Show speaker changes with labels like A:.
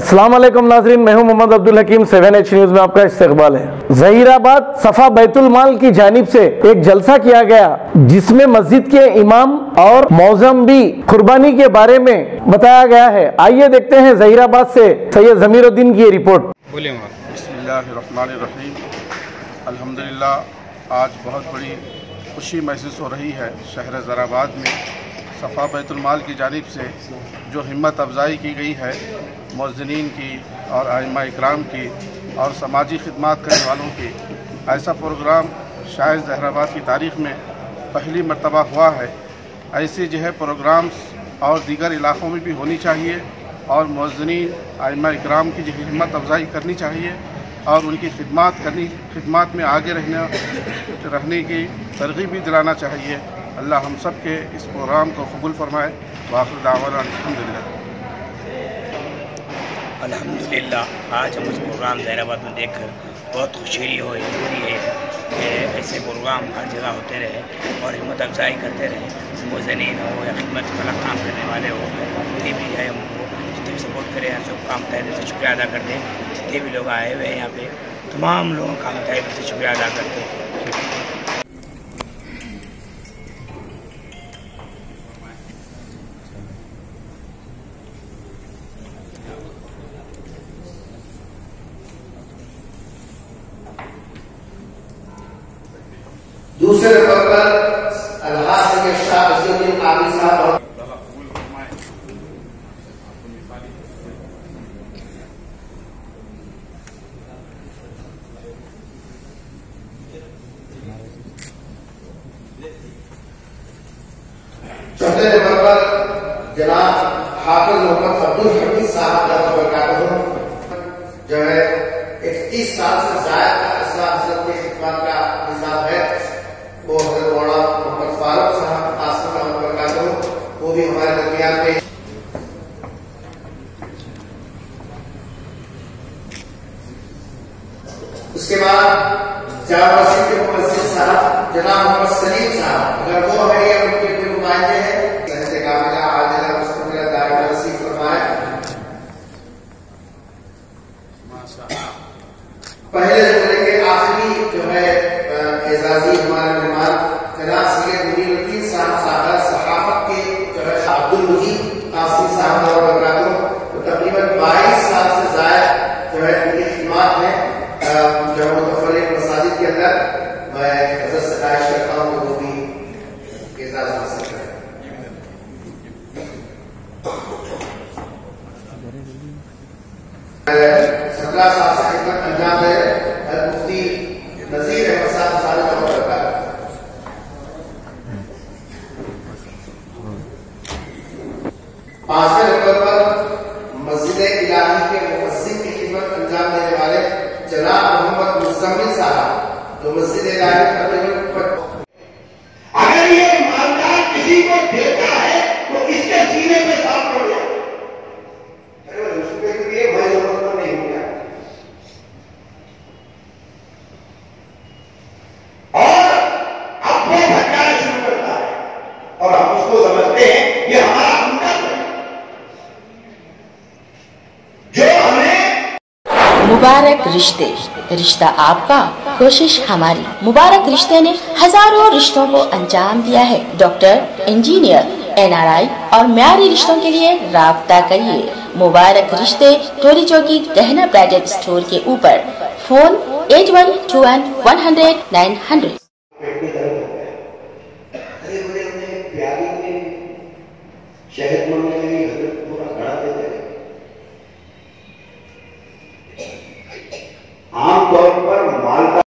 A: अस्सलाम वालेकुम नाज़रीन, मैं हूं मोहम्मद अब्दुल हकीम। 7H न्यूज़ में आपका इस्तकबाल है। ज़हीराबाद सफ़ा बैतुल माल की जानिब से एक जलसा किया गया जिसमें मस्जिद के इमाम और मौज़म भी कुर्बानी के बारे में बताया गया है। आइए देखते हैं ज़हीराबाद से सैयद ज़मीरुद्दीन की ये रिपोर्ट।
B: बिस्मिल्लाहिर्रहमानिर्रहीम। अल्हम्दुलिल्लाह, आज बहुत बड़ी खुशी महसूस हो रही है शहर ज़हीराबाद में सफ़ा बैतुल माल की जानिब से जो हिम्मत अफजाई की गई है मुअज़्ज़िनीन की और आइम्मा इकराम की और समाजी खिदमत करने वालों की। ऐसा प्रोग्राम शायद ज़हीराबाद की तारीख़ में पहली मरतबा हुआ है। ऐसे जो है प्रोग्राम्स और दीगर इलाक़ों में भी होनी चाहिए और मुअज़्ज़िनीन आइम्मा इकराम की जो हिम्मत अफजाई करनी चाहिए और उनकी खिदमत में आगे रहने की तरग़ीब भी दिलाना चाहिए। अल्लाह हम सब के इस प्रोग्राम को कबूल फरमाए। वाखिर दावाना
C: अल्हम्दुलिल्लाह। आज हम इस प्रोग्राम ज़हीराबाद में देखकर बहुत खुशी हो रही है कि ऐसे प्रोग्राम हर जगह होते रहे और हिम्मत अफजाई करते रहे। मुअज़्ज़िनीन हो या खिदमत वाला काम करने वाले हो, जितने भी है हमको जितने भी सपोर्ट करें सब काम तहे दिल से शुक्रिया अदा करते हैं। जितने भी लोग आए हुए हैं यहाँ पे तमाम लोगों का हम तहे दिल से शुक्रिया अदा करते हैं।
D: दूसरे नंबर पर अलहाज के शाह अज़ीमुद्दीन कादरी साहब। चौथे नंबर पर जनाब हाफिज मोहम्मद अब्दुल हमीद साहब जो है 31 साल से ज़ायद का इस्लाम की खिदमत का निज़ाम है। वो हज़रत मौलाना मोहम्मद फारूक साहब आसिफ वो भी हमारे दरमियान में। उसके बाद जामा मस्जिद के मुअज़्ज़िन साहब जनाब मोहम्मद सलीम साहब, अगर वो है या उनके कोई नुमाइंदे हैं पहले जमाने के आखिरी जो है एजाजी हमारे मेहमान जनाब सैयद मुनीरुद्दीन साहब सहाफत के जो है अब्दुल मुजीब कासिम साहब तो तकरीबन 22 साल से ज़ायद जो है उनकी खिदमत है जो मुतफर्रिक मसाजिद के अंदर। मैं हज़रत से ख्वाहिश करता हूँ कि वो भी एजाज हासिल करें। 17 साल से खिदमत अंजाम दे मुफ्ती नज़ीर अहमद साहब सारे जमा करता है। पांचवें नंबर पर मस्जिद इलाही के मुअज़्ज़िन की खिदमत अंजाम देने वाले जनाब मोहम्मद मुज़म्मिल साहब जो मस्जिद इलाही तकरीबन।
E: अगर ये ईमानदार किसी को देता है तो इसके सीने पे साफ पड़ जाए। उसके लिए भाई जरूरत नहीं हो गया और अब वो भटकाना शुरू करता है और हम उसको समझते हैं ये हमारा हमदर्द है जो हमें।
F: मुबारक रिश्ते, रिश्ता आपका कोशिश हमारी। मुबारक रिश्ते ने हजारों रिश्तों को अंजाम दिया है। डॉक्टर, इंजीनियर, NRI और म्यारी रिश्तों के लिए राब्ता करिए। मुबारक रिश्ते टोली चौकी गहना ब्राइडल स्टोर के ऊपर। फोन 8121 100 900।
E: शहद पूरा घड़ा देते